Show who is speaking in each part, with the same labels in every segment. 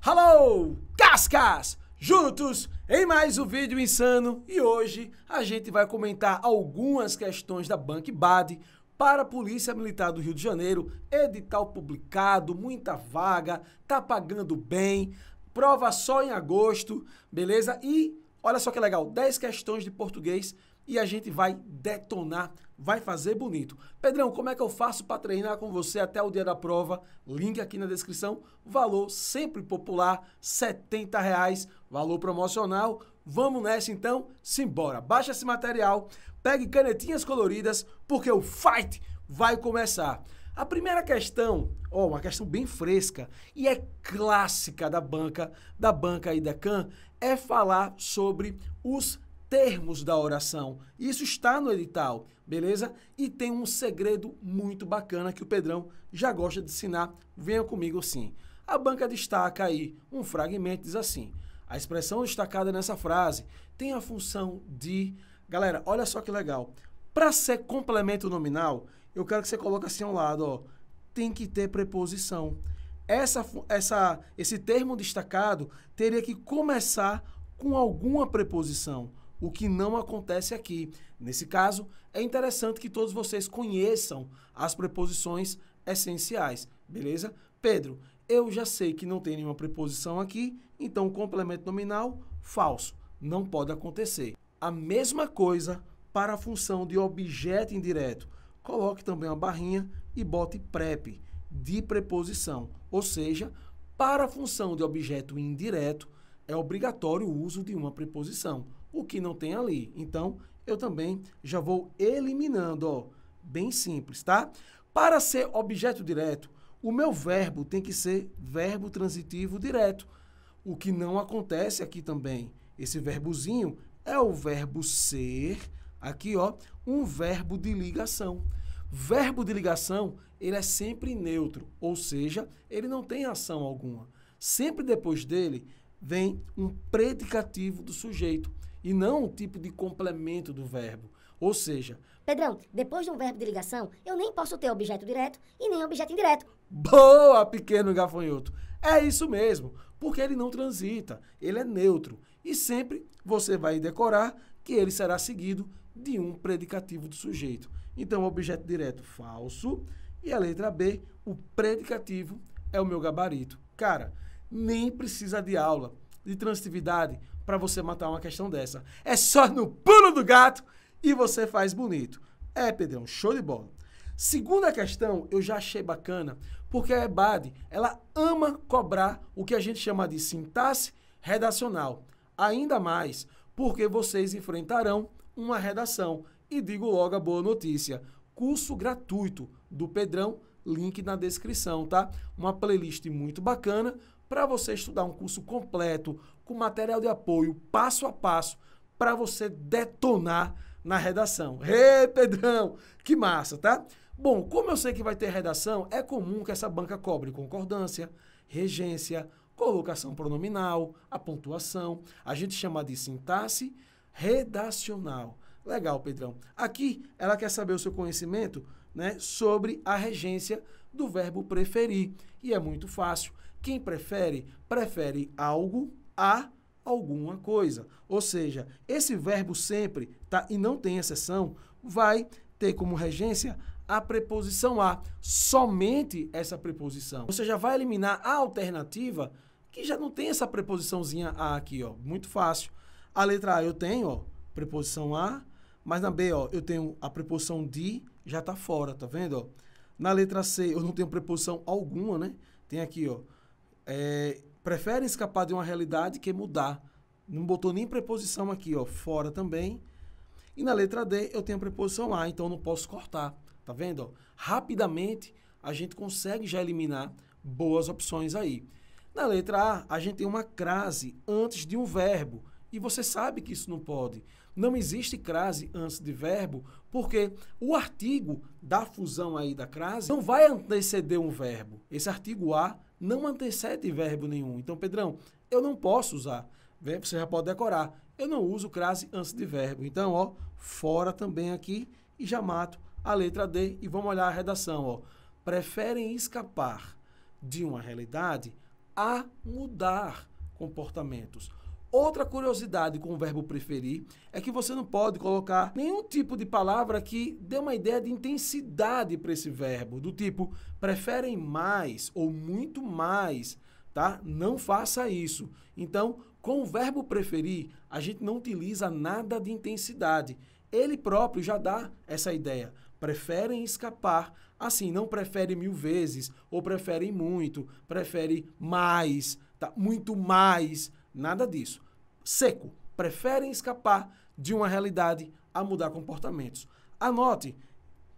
Speaker 1: Hello, Cascas! Juntos em mais um vídeo insano e hoje a gente vai comentar algumas questões da BancBad para a Polícia Militar do Rio de Janeiro, edital publicado, muita vaga, tá pagando bem, prova só em agosto, beleza? E olha só que legal, 10 questões de português e a gente vai detonar, vai fazer bonito. Pedrão, como é que eu faço para treinar com você até o dia da prova? Link aqui na descrição, valor sempre popular, R$ 70, valor promocional. Vamos nessa então, simbora. Baixa esse material, pegue canetinhas coloridas, porque o fight vai começar. A primeira questão, uma questão bem fresca e é clássica da banca IDECAN, é falar sobre os termos da oração. Isso está no edital, beleza? E tem um segredo muito bacana que o Pedrão já gosta de ensinar. Venha comigo sim. A banca destaca aí um fragmento, diz assim: a expressão destacada nessa frase tem a função de... Galera, olha só que legal. Para ser complemento nominal, eu quero que você coloque assim ao lado, ó. Tem que ter preposição. Esse termo destacado teria que começar com alguma preposição, o que não acontece aqui. Nesse caso, é interessante que todos vocês conheçam as preposições essenciais, beleza? Pedro, eu já sei que não tem nenhuma preposição aqui, então complemento nominal, falso. Não pode acontecer. A mesma coisa para a função de objeto indireto. Coloque também uma barrinha e bote prep, de preposição. Ou seja, para a função de objeto indireto, é obrigatório o uso de uma preposição, o que não tem ali. Então, eu também já vou eliminando, ó, bem simples, tá? Para ser objeto direto, o meu verbo tem que ser verbo transitivo direto, o que não acontece aqui também. Esse verbozinho é o verbo ser, aqui, ó, um verbo de ligação. Verbo de ligação, ele é sempre neutro, ou seja, ele não tem ação alguma. Sempre depois dele vem um predicativo do sujeito e não um tipo de complemento do verbo. Ou seja...
Speaker 2: Pedrão, depois de um verbo de ligação, eu nem posso ter objeto direto e nem objeto indireto.
Speaker 1: Boa, pequeno gafanhoto! É isso mesmo, porque ele não transita, ele é neutro. E sempre você vai decorar que ele será seguido de um predicativo do sujeito. Então, objeto direto, falso. E a letra B, o predicativo é o meu gabarito. Cara, nem precisa de aula de transitividade para você matar uma questão dessa. É só no pulo do gato e você faz bonito. É, Pedrão, show de bola. Segunda questão, eu já achei bacana, porque a EBAD, ela ama cobrar o que a gente chama de sintaxe redacional. Ainda mais porque vocês enfrentarão uma redação. E digo logo a boa notícia, curso gratuito do Pedrão, link na descrição, tá? Uma playlist muito bacana para você estudar um curso completo, com material de apoio, passo a passo, para você detonar na redação. Ê, Pedrão, que massa, tá? Bom, como eu sei que vai ter redação, é comum que essa banca cobre concordância, regência, colocação pronominal, a pontuação. A gente chama de sintaxe redacional. Legal, Pedrão. Aqui, ela quer saber o seu conhecimento, né, sobre a regência do verbo preferir. E é muito fácil. Quem prefere, prefere algo a alguma coisa. Ou seja, esse verbo sempre, tá, e não tem exceção, vai ter como regência a preposição a. Somente essa preposição. Você já vai eliminar a alternativa que já não tem essa preposiçãozinha a aqui, ó. Muito fácil. A letra A eu tenho, ó, preposição a, mas na B, ó, eu tenho a preposição de, já tá fora, tá vendo, ó? Na letra C eu não tenho preposição alguma, né? Tem aqui, ó, prefere escapar de uma realidade que mudar. Não botou nem preposição aqui, ó, fora também. E na letra D eu tenho a preposição a, então eu não posso cortar, tá vendo, ó? Rapidamente a gente consegue já eliminar boas opções aí. Na letra A, a gente tem uma crase antes de um verbo. E você sabe que isso não pode. Não existe crase antes de verbo, porque o artigo da fusão aí da crase não vai anteceder um verbo. Esse artigo A não antecede verbo nenhum. Então, Pedrão, eu não posso usar. Você já pode decorar. Eu não uso crase antes de verbo. Então, ó, fora também aqui e já mato a letra D. E vamos olhar a redação, ó. Preferem escapar de uma realidade a mudar comportamentos. Outra curiosidade com o verbo preferir é que você não pode colocar nenhum tipo de palavra que dê uma ideia de intensidade para esse verbo, do tipo preferem mais ou muito mais, tá? Não faça isso. Então, com o verbo preferir, a gente não utiliza nada de intensidade. Ele próprio já dá essa ideia. Preferem escapar. Assim, não prefere 1000 vezes, ou preferem muito, prefere mais, tá? Muito mais. Nada disso. Seco. Preferem escapar de uma realidade a mudar comportamentos. Anote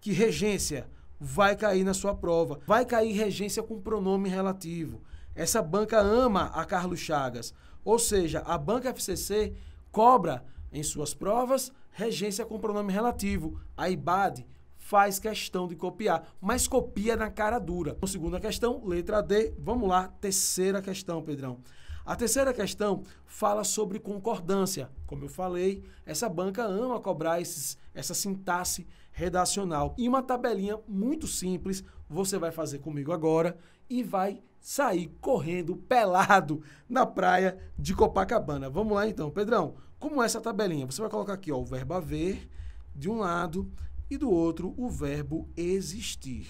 Speaker 1: que regência vai cair na sua prova. Vai cair regência com pronome relativo. Essa banca ama a Carlos Chagas. Ou seja, a banca FCC cobra em suas provas regência com pronome relativo. A IBAD faz questão de copiar, mas copia na cara dura. Segunda questão, letra D. Vamos lá, terceira questão, Pedrão. A terceira questão fala sobre concordância. Como eu falei, essa banca ama cobrar essa sintaxe redacional. E uma tabelinha muito simples você vai fazer comigo agora e vai sair correndo pelado na praia de Copacabana. Vamos lá então, Pedrão. Como é essa tabelinha? Você vai colocar aqui ó, o verbo haver de um lado e do outro o verbo existir.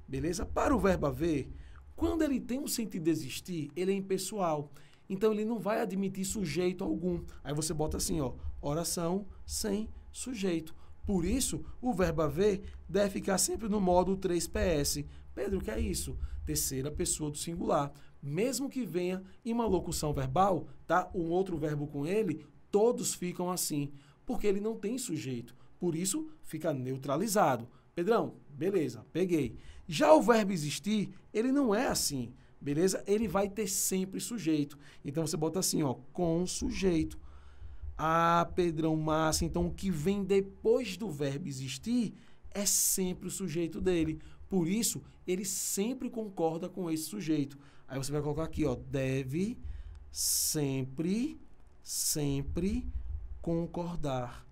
Speaker 1: Beleza? Para o verbo haver, quando ele tem um sentido de existir, ele é impessoal. Então, ele não vai admitir sujeito algum. Aí você bota assim, ó, oração sem sujeito. Por isso, o verbo haver deve ficar sempre no modo 3PS. Pedro, o que é isso? Terceira pessoa do singular. Mesmo que venha em uma locução verbal, tá? Um outro verbo com ele, todos ficam assim, porque ele não tem sujeito. Por isso, fica neutralizado. Pedrão, beleza, peguei. Já o verbo existir, ele não é assim, beleza? Ele vai ter sempre sujeito. Então, você bota assim, ó, com sujeito. Ah, Pedrão, massa. Então, o que vem depois do verbo existir é sempre o sujeito dele. Por isso, ele sempre concorda com esse sujeito. Aí você vai colocar aqui, ó, deve sempre concordar.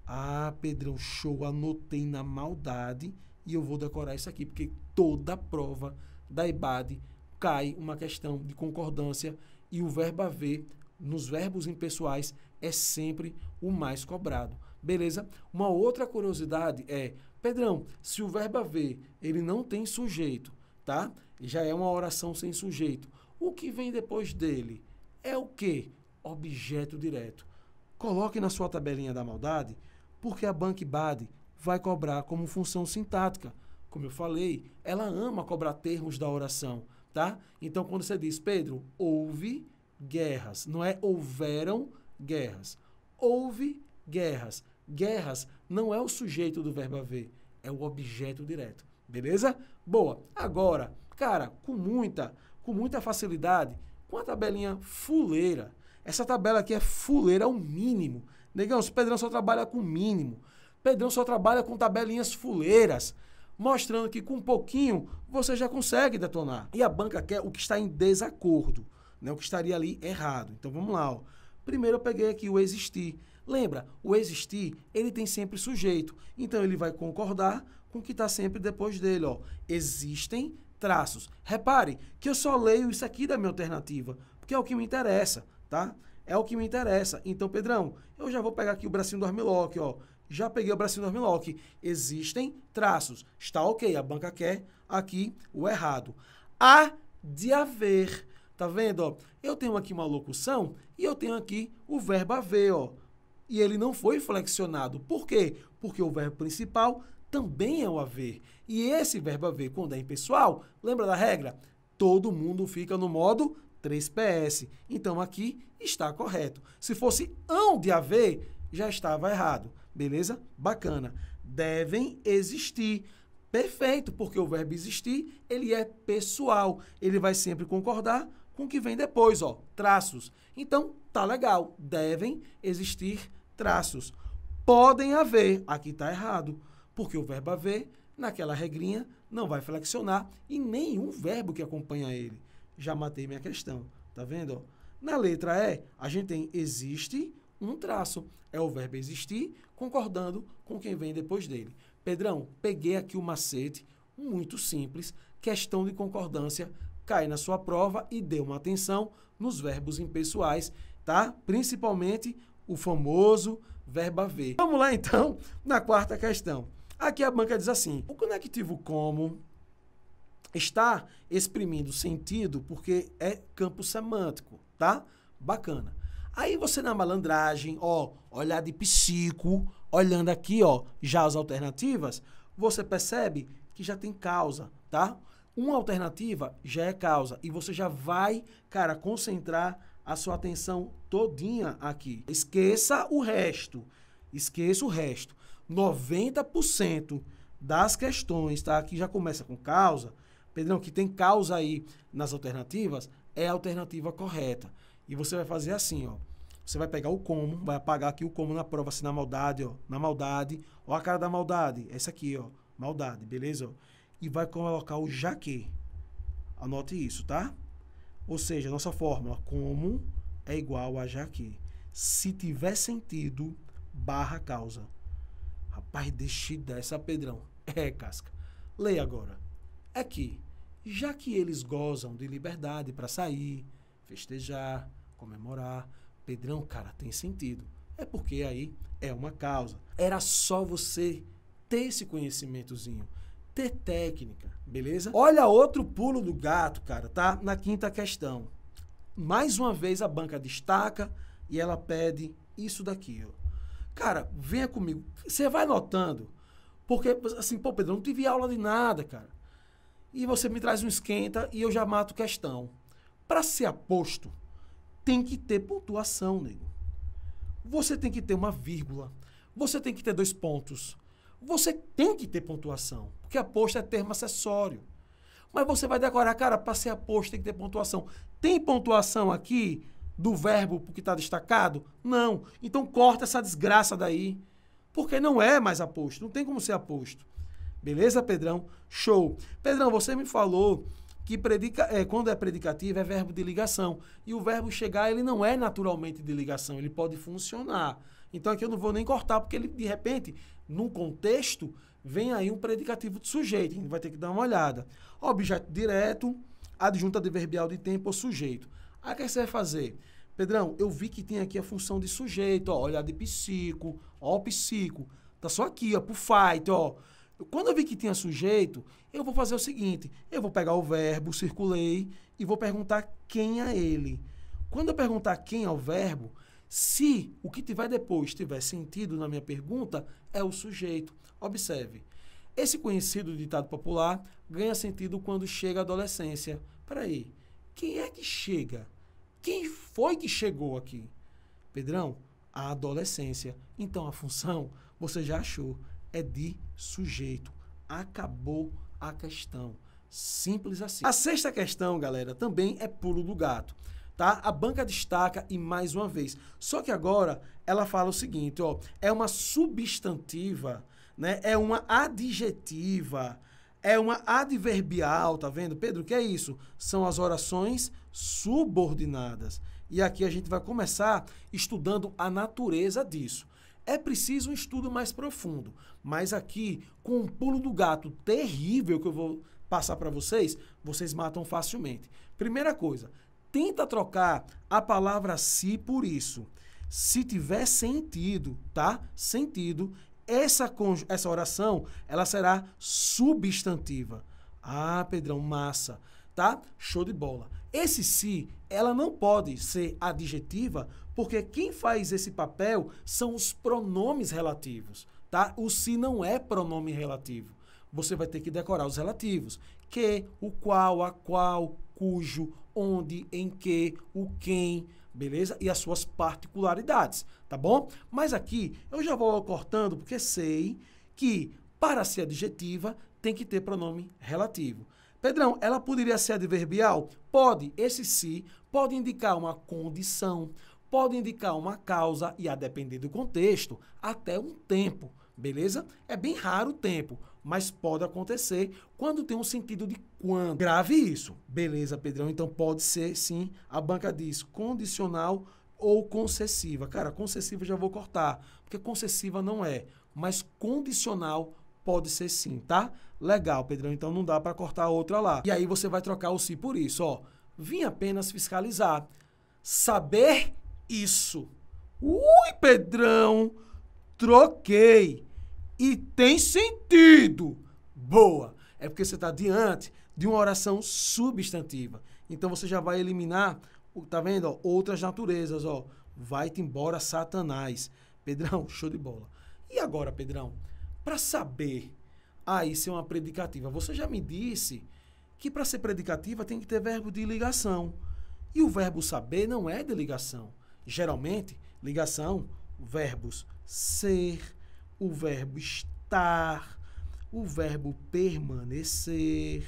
Speaker 1: Ah, Pedrão, show, anotei na maldade e eu vou decorar isso aqui, porque toda prova da IBAD cai uma questão de concordância e o verbo haver, nos verbos impessoais, é sempre o mais cobrado. Beleza? Uma outra curiosidade é, Pedrão, se o verbo haver, ele não tem sujeito, tá? Já é uma oração sem sujeito. O que vem depois dele é o quê? Objeto direto. Coloque na sua tabelinha da maldade, porque a banca IBAD vai cobrar como função sintática. Como eu falei, ela ama cobrar termos da oração, tá? Então, quando você diz, Pedro, houve guerras, não é houveram guerras. Houve guerras. Guerras não é o sujeito do verbo haver, é o objeto direto. Beleza? Boa. Agora, cara, com muita facilidade, com a tabelinha fuleira. Essa tabela aqui é fuleira ao mínimo. Negão, o Pedrão só trabalha com mínimo. Pedrão só trabalha com tabelinhas fuleiras, mostrando que com um pouquinho você já consegue detonar. E a banca quer o que está em desacordo, né? O que estaria ali errado. Então vamos lá. Ó. Primeiro eu peguei aqui o existir. Lembra, o existir, ele tem sempre sujeito. Então ele vai concordar com o que está sempre depois dele. Ó. Existem traços. Repare que eu só leio isso aqui da minha alternativa, porque é o que me interessa, tá? É o que me interessa. Então, Pedrão, eu já vou pegar aqui o bracinho do Armlock, ó. Já peguei o bracinho do Armlock. Existem traços. Está ok, a banca quer aqui o errado. Há de haver. Tá vendo, ó? Eu tenho aqui uma locução e eu tenho aqui o verbo haver, ó. E ele não foi flexionado. Por quê? Porque o verbo principal também é o haver. E esse verbo haver, quando é impessoal, lembra da regra? Todo mundo fica no modo 3PS. Então, aqui está correto. Se fosse hão de haver, já estava errado. Beleza? Bacana. Devem existir. Perfeito, porque o verbo existir, ele é pessoal. Ele vai sempre concordar com o que vem depois, ó, traços. Então, tá legal. Devem existir traços. Podem haver. Aqui está errado, porque o verbo haver, naquela regrinha, não vai flexionar e nenhum verbo que acompanha ele. Já matei minha questão. Tá vendo? Ó? Na letra E, a gente tem existe um traço. É o verbo existir concordando com quem vem depois dele. Pedrão, peguei aqui o macete, muito simples, questão de concordância, cair na sua prova e dê uma atenção nos verbos impessoais, tá? Principalmente o famoso verbo haver. Vamos lá, então, na quarta questão. Aqui a banca diz assim, o conectivo como está exprimindo sentido porque é campo semântico, tá? Bacana. Aí você na malandragem, ó, olhar de psico, olhando aqui, ó, já as alternativas, você percebe que já tem causa, tá? Uma alternativa já é causa e você já vai, cara, concentrar a sua atenção todinha aqui. Esqueça o resto. Esqueça o resto. 90% das questões, tá? Que já começa com causa, Pedrão, que tem causa aí nas alternativas, é a alternativa correta. E você vai fazer assim, ó. Você vai pegar o como, vai apagar aqui o como na prova, assim, na maldade, ó. Na maldade. Ó a cara da maldade. Essa aqui, ó. Maldade, beleza? Ó. E vai colocar o já que. Anote isso, tá? Ou seja, nossa fórmula, como é igual a já que. Se tiver sentido, barra causa. Rapaz, deixa dessa, Pedrão. É, casca. Leia agora. É que, já que eles gozam de liberdade para sair, festejar, comemorar, Pedrão, cara, tem sentido. É porque aí é uma causa. Era só você ter esse conhecimentozinho, ter técnica, beleza? Olha outro pulo do gato, cara, tá? Na quinta questão. Mais uma vez a banca destaca e ela pede isso daqui, ó. Cara, venha comigo. Você vai notando, porque, assim, pô, Pedro, eu não tive aula de nada, cara. E você me traz um esquenta e eu já mato questão. Para ser aposto, tem que ter pontuação, nego. Você tem que ter uma vírgula. Você tem que ter 2 pontos. Você tem que ter pontuação, porque aposto é termo acessório. Mas você vai decorar, cara, para ser aposto tem que ter pontuação. Tem pontuação aqui do verbo que está destacado? Não. Então corta essa desgraça daí, porque não é mais aposto. Não tem como ser aposto. Beleza, Pedrão? Show. Pedrão, você me falou que quando é predicativo é verbo de ligação. E o verbo chegar, ele não é naturalmente de ligação, ele pode funcionar. Então aqui eu não vou nem cortar, porque ele, de repente, num contexto, vem aí um predicativo de sujeito. A gente vai ter que dar uma olhada. Objeto direto, adjunta adverbial de tempo ou sujeito. Aí o que você vai fazer? Pedrão, eu vi que tem aqui a função de sujeito, ó, olhar de psico, ó, psico. Tá só aqui, ó, pro fight, ó. Quando eu vi que tinha sujeito, eu vou fazer o seguinte, eu vou pegar o verbo, circulei, e vou perguntar quem é ele. Quando eu perguntar quem é o verbo, se o que tiver depois tiver sentido na minha pergunta, é o sujeito. Observe, esse conhecido ditado popular ganha sentido quando chega a adolescência. Peraí, quem é que chega? Quem foi que chegou aqui? Pedrão, a adolescência. Então a função, você já achou, é de sujeito. Acabou a questão. Simples assim. A sexta questão, galera, também é pulo do gato. Tá? A banca destaca e mais uma vez. Só que agora ela fala o seguinte, ó, é uma substantiva, né? É uma adjetiva, é uma adverbial, tá vendo? Pedro, o que é isso? São as orações subordinadas. E aqui a gente vai começar estudando a natureza disso. É preciso um estudo mais profundo, mas aqui, com um pulo do gato terrível que eu vou passar para vocês, vocês matam facilmente. Primeira coisa, tenta trocar a palavra se por isso. Se tiver sentido, tá? Sentido, essa oração, ela será substantiva. Ah, Pedrão, massa, tá? Show de bola. Esse se, ela não pode ser adjetiva, porque quem faz esse papel são os pronomes relativos, tá? O se não é pronome relativo. Você vai ter que decorar os relativos. Que, o qual, a qual, cujo, onde, em que, o quem, beleza? E as suas particularidades, tá bom? Mas aqui eu já vou cortando porque sei que para ser adjetiva tem que ter pronome relativo. Pedrão, ela poderia ser adverbial? Pode. Esse se pode indicar uma condição, pode indicar uma causa e, a depender do contexto, até um tempo, beleza? É bem raro o tempo, mas pode acontecer quando tem um sentido de quando. Grave isso. Beleza, Pedrão? Então pode ser, sim, a banca diz condicional ou concessiva. Cara, concessiva eu já vou cortar, porque concessiva não é, mas condicional Pode ser sim, tá? Legal, Pedrão, então não dá para cortar a outra lá. E aí você vai trocar o se por isso, ó. Vim apenas fiscalizar. Saber isso. Ui, Pedrão, troquei. E tem sentido. Boa. É porque você está diante de uma oração substantiva. Então você já vai eliminar, tá vendo? Ó, outras naturezas, ó. Vai-te embora, Satanás. Pedrão, show de bola. E agora, Pedrão, para saber aí ser uma predicativa, você já me disse que para ser predicativa tem que ter verbo de ligação. E o verbo saber não é de ligação. Geralmente, ligação, verbos ser, o verbo estar, o verbo permanecer.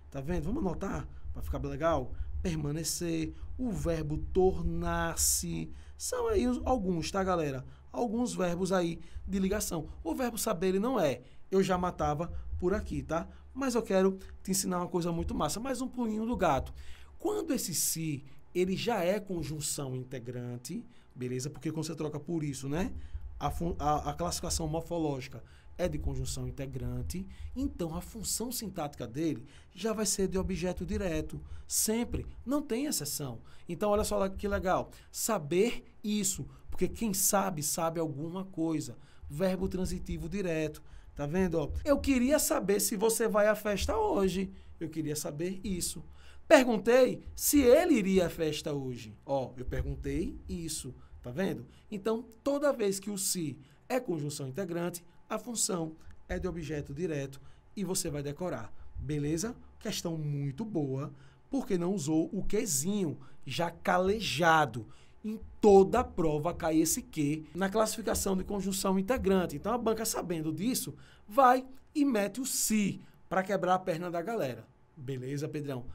Speaker 1: Tá vendo? Vamos anotar para ficar legal? Permanecer, o verbo tornar-se. São aí alguns, tá, galera? Alguns verbos aí de ligação. O verbo saber, ele não é. Eu já matava por aqui, tá? Mas eu quero te ensinar uma coisa muito massa. Mais um pulinho do gato. Quando esse se, ele já é conjunção integrante, beleza? Porque quando você troca por isso, né? A classificação morfológica é de conjunção integrante, então a função sintática dele já vai ser de objeto direto. Sempre. Não tem exceção. Então, olha só que legal. Saber isso. Porque quem sabe, sabe alguma coisa. Verbo transitivo direto. Tá vendo? Ó? Eu queria saber se você vai à festa hoje. Eu queria saber isso. Perguntei se ele iria à festa hoje. Ó, eu perguntei isso. Tá vendo? Então, toda vez que o se é conjunção integrante, a função é de objeto direto e você vai decorar. Beleza? Questão muito boa, porque não usou o quezinho, já calejado. Em toda a prova cai esse que na classificação de conjunção integrante. Então, a banca, sabendo disso, vai e mete o se para quebrar a perna da galera. Beleza, Pedrão?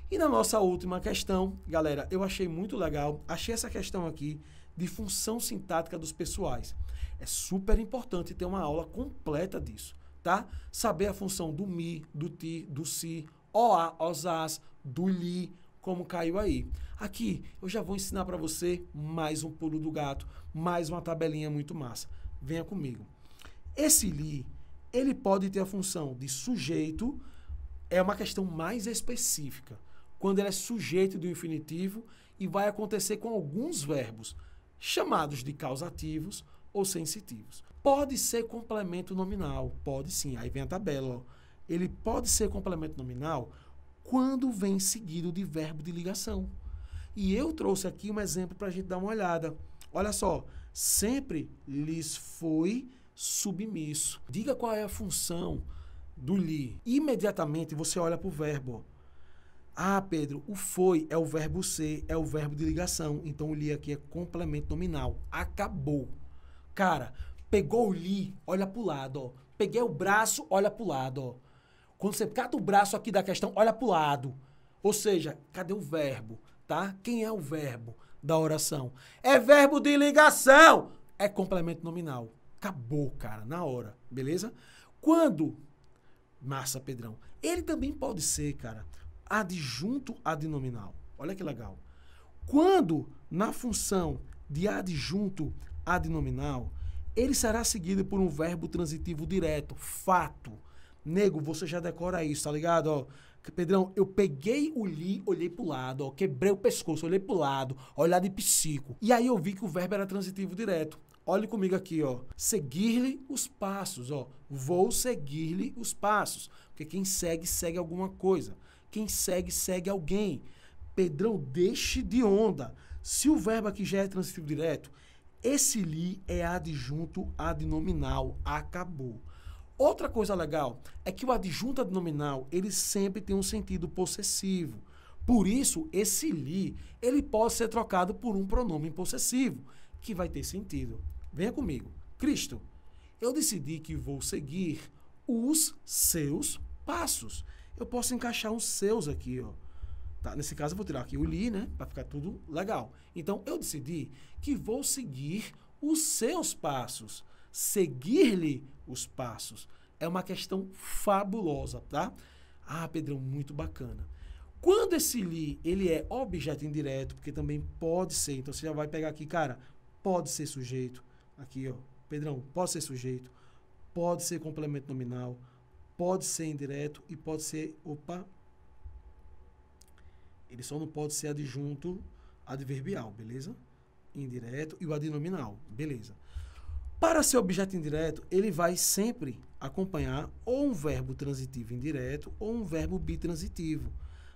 Speaker 1: E na nossa última questão, galera, eu achei muito legal. Achei essa questão aqui de função sintática dos pessoais. É super importante ter uma aula completa disso, tá? Saber a função do mi, do ti, do si, oá, osás, do li, como caiu aí. Aqui, eu já vou ensinar para você mais um pulo do gato, mais uma tabelinha muito massa. Venha comigo. Esse li, ele pode ter a função de sujeito, é uma questão mais específica, quando ele é sujeito do infinitivo e vai acontecer com alguns verbos, chamados de causativos ou sensitivos. Pode ser complemento nominal, pode sim, aí vem a tabela, ó. Ele pode ser complemento nominal quando vem seguido de verbo de ligação. E eu trouxe aqui um exemplo para a gente dar uma olhada. Olha só, sempre lhes foi submisso. Diga qual é a função do li. Imediatamente você olha para o verbo. Ah, Pedro, o foi é o verbo ser, é o verbo de ligação. Então, o li aqui é complemento nominal. Acabou. Cara, pegou o li, olha pro lado, ó. Peguei o braço, olha pro lado, ó. Quando você cata o braço aqui da questão, olha pro lado. Ou seja, cadê o verbo, tá? Quem é o verbo da oração? É verbo de ligação. É complemento nominal. Acabou, cara, na hora. Beleza? Quando... Massa, Pedrão. Ele também pode ser, cara, adjunto adnominal. Olha que legal. Quando, na função de adjunto adnominal, ele será seguido por um verbo transitivo direto, fato. Nego, você já decora isso, tá ligado? Ó, Pedrão, eu peguei o li, olhei pro lado, ó, quebrei o pescoço, olhei pro lado, olhar de psico. E aí eu vi que o verbo era transitivo direto. Olhe comigo aqui, ó. Seguir-lhe os passos, ó. Vou seguir-lhe os passos. Porque quem segue, segue alguma coisa. Quem segue, segue alguém. Pedrão, deixe de onda. Se o verbo aqui já é transitivo direto, esse li é adjunto adnominal. Acabou. Outra coisa legal é que o adjunto adnominal, ele sempre tem um sentido possessivo. Por isso, esse li, ele pode ser trocado por um pronome possessivo, que vai ter sentido. Venha comigo. Cristo, eu decidi que vou seguir os seus passos. Eu posso encaixar os seus aqui, ó. Tá? Nesse caso, eu vou tirar aqui o li, né? Para ficar tudo legal. Então, eu decidi que vou seguir os seus passos. Seguir-lhe os passos. É uma questão fabulosa, tá? Ah, Pedrão, muito bacana. Quando esse li, ele é objeto indireto, porque também pode ser, então você já vai pegar aqui, cara, pode ser sujeito. Aqui, ó, Pedrão, pode ser sujeito, pode ser complemento nominal, pode ser indireto e pode ser... Opa! Ele só não pode ser adjunto adverbial, beleza? Indireto e o adnominal, beleza. Para ser objeto indireto, ele vai sempre acompanhar ou um verbo transitivo indireto ou um verbo bitransitivo.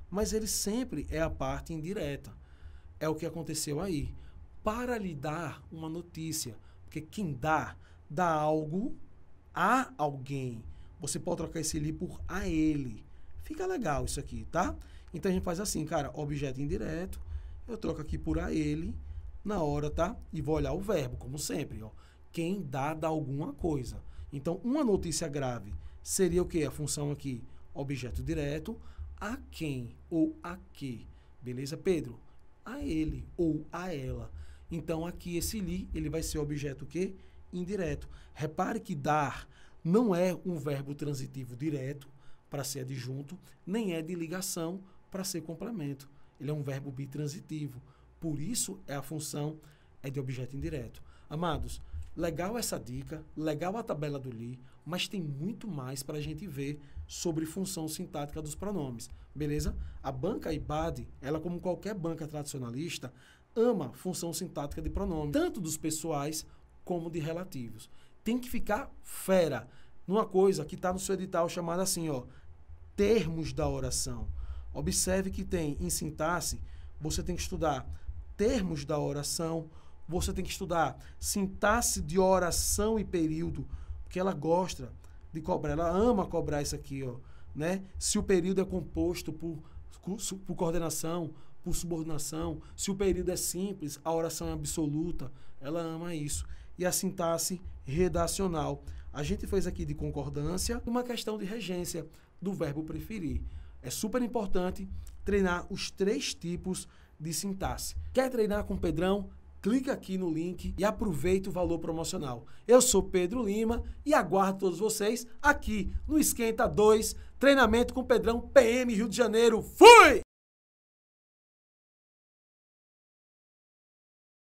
Speaker 1: Mas ele sempre é a parte indireta. É o que aconteceu aí. Para lhe dar uma notícia, porque quem dá algo a alguém. Você pode trocar esse li por a ele. Fica legal isso aqui, tá? Então a gente faz assim, cara, objeto indireto, eu troco aqui por a ele na hora, tá? E vou olhar o verbo, como sempre, ó. Quem dá alguma coisa. Então, uma notícia grave seria o quê? A função aqui, objeto direto, a quem ou a que. Beleza, Pedro? A ele ou a ela. Então, aqui esse li, ele vai ser objeto o quê? Indireto. Repare que dar não é um verbo transitivo direto para ser adjunto, nem é de ligação para ser complemento. Ele é um verbo bitransitivo. Por isso, a função é de objeto indireto. Amados, legal essa dica, legal a tabela do li, mas tem muito mais para a gente ver sobre função sintática dos pronomes, beleza? A banca IBAD, ela como qualquer banca tradicionalista, ama função sintática de pronomes, tanto dos pessoais como de relativos. Tem que ficar fera numa coisa que está no seu edital chamada assim, ó, termos da oração. Observe que tem em sintaxe, você tem que estudar termos da oração, você tem que estudar sintaxe de oração e período, porque ela gosta de cobrar, ela ama cobrar isso aqui, ó, né? Se o período é composto por coordenação, por subordinação, se o período é simples, a oração é absoluta, ela ama isso. E a sintaxe redacional. A gente fez aqui de concordância uma questão de regência do verbo preferir. É super importante treinar os 3 tipos de sintaxe. Quer treinar com o Pedrão? Clica aqui no link e aproveita o valor promocional. Eu sou Pedro Lima e aguardo todos vocês aqui no Esquenta 2, treinamento com o Pedrão PM Rio de Janeiro. Fui!